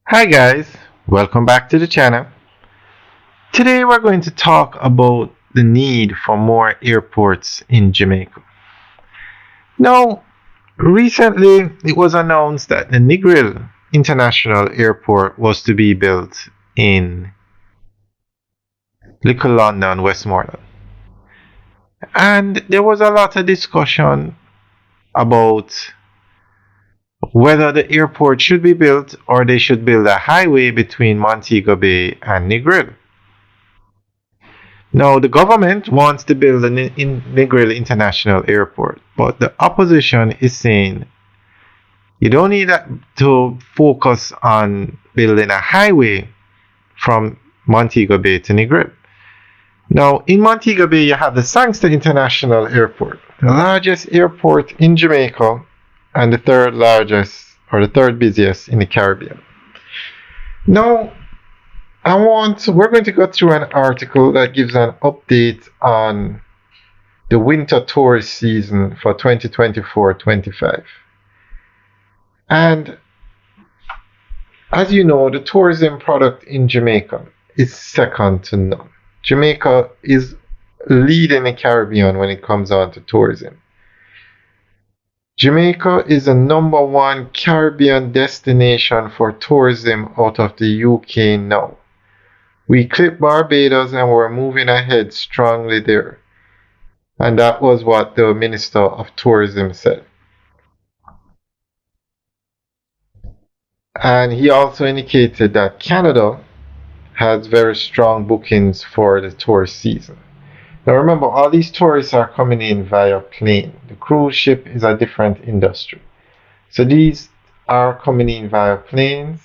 Hi guys, welcome back to the channel. Today we're going to talk about the need for more airports in Jamaica. Now, recently it was announced that the Negril International Airport was to be built in Little London, Westmoreland. And there was a lot of discussion about whether the airport should be built or they should build a highway between Montego Bay and Negril. Now, the government wants to build an Negril International Airport, but the opposition is saying you don't need to focus on building a highway from Montego Bay to Negril. Now, in Montego Bay, you have the Sangster International Airport, the largest airport in Jamaica and the third largest or the third busiest in the Caribbean. Now, we're going to go through an article that gives an update on the winter tourist season for 2024-25. And as you know, the tourism product in Jamaica is second to none. Jamaica is leading the Caribbean when it comes on to tourism. Jamaica is the number one Caribbean destination for tourism out of the UK now. We clipped Barbados and we're moving ahead strongly there. And that was what the Minister of Tourism said. And he also indicated that Canada has very strong bookings for the tourist season. Now remember, all these tourists are coming in via plane. The cruise ship is a different industry. So these are coming in via planes,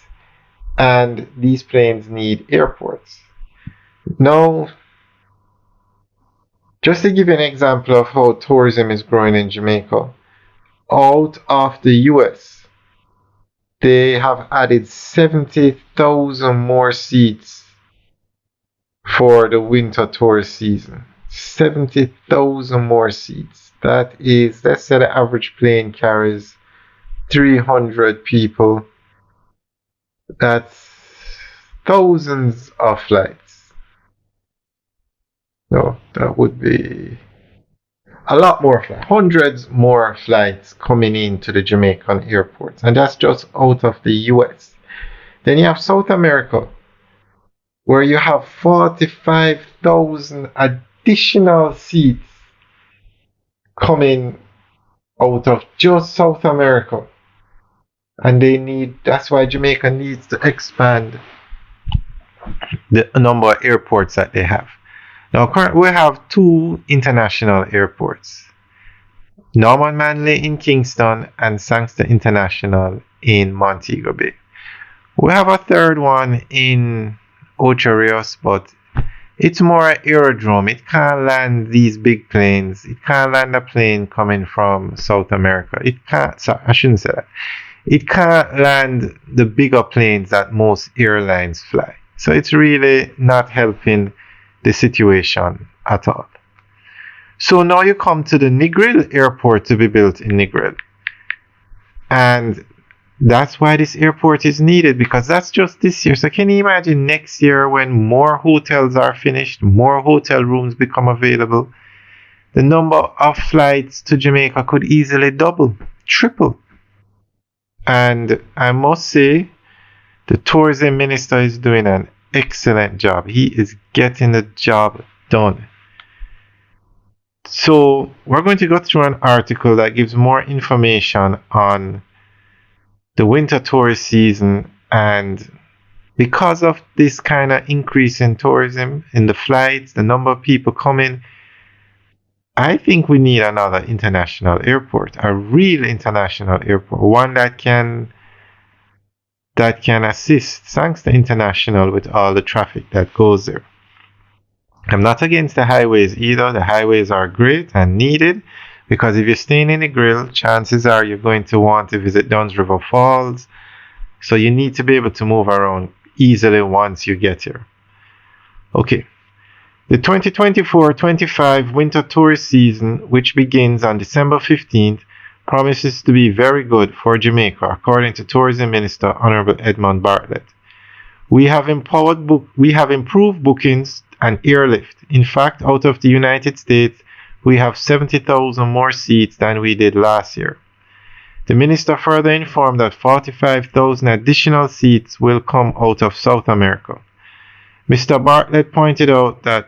and these planes need airports. Now, just to give you an example of how tourism is growing in Jamaica, out of the US, they have added 70,000 more seats for the winter tourist season. 70,000 more seats. That is, let's say the average plane carries 300 people. That's thousands of flights. No, that would be a lot more flights. Hundreds more flights coming into the Jamaican airports. And that's just out of the US. Then you have South America, where you have 45,000 additional seats coming out of just South America. And that's why Jamaica needs to expand the number of airports that they have. Now, currently we have two international airports, Norman Manley in Kingston and Sangster International in Montego Bay. We have a third one in Ocho Rios, but it's more an aerodrome. It can't land these big planes. It can't land a plane coming from South America. I shouldn't say that. It can't land the bigger planes that most airlines fly. So it's really not helping the situation at all. So now you come to the Negril airport to be built in Negril. And that's why this airport is needed, because that's just this year. So can you imagine next year when more hotels are finished, more hotel rooms become available, the number of flights to Jamaica could easily double, triple. And I must say, the tourism minister is doing an excellent job. He is getting the job done. So we're going to go through an article that gives more information on the winter tourist season, and because of this kind of increase in tourism, in the flights, the number of people coming, I think we need another international airport, a real international airport, one that can assist Sangster International with all the traffic that goes there. I'm not against the highways either. The highways are great and needed, because if you're staying in Negril, chances are you're going to want to visit Duns River Falls. So you need to be able to move around easily once you get here. Okay. The 2024-25 winter tourist season, which begins on December 15th, promises to be very good for Jamaica, according to Tourism Minister Honorable Edmund Bartlett. We have improved bookings and airlift. In fact, out of the United States, we have 70,000 more seats than we did last year. The minister further informed that 45,000 additional seats will come out of South America. Mr. Bartlett pointed out that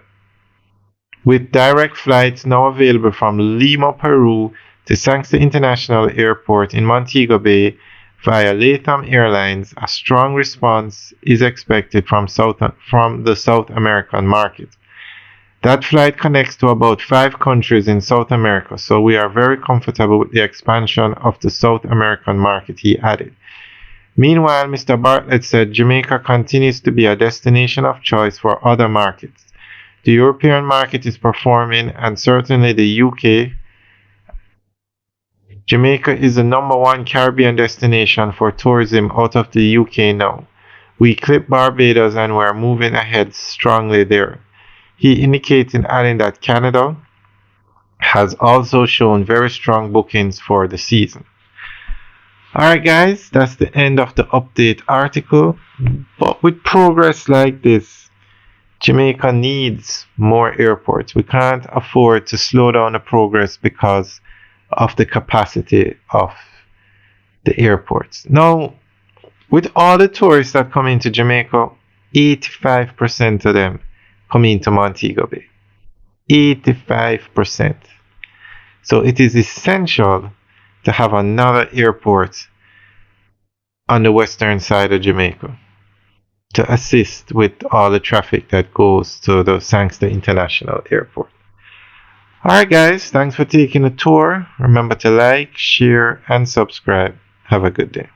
with direct flights now available from Lima, Peru to Sangster International Airport in Montego Bay via Latam Airlines, a strong response is expected from the South American market. That flight connects to about 5 countries in South America, so we are very comfortable with the expansion of the South American market, he added. Meanwhile, Mr. Bartlett said Jamaica continues to be a destination of choice for other markets. The European market is performing, and certainly the UK. Jamaica is the #1 Caribbean destination for tourism out of the UK now. We clipped Barbados and we're moving ahead strongly there. He indicated, adding that Canada has also shown very strong bookings for the season. Alright guys, that's the end of the update article. But with progress like this, Jamaica needs more airports. We can't afford to slow down the progress because of the capacity of the airports. Now, with all the tourists that come into Jamaica, 85% of them come into Montego Bay. 85%. So it is essential to have another airport on the western side of Jamaica to assist with all the traffic that goes to the Sangster International Airport. Alright guys, thanks for taking a tour. Remember to like, share, and subscribe. Have a good day.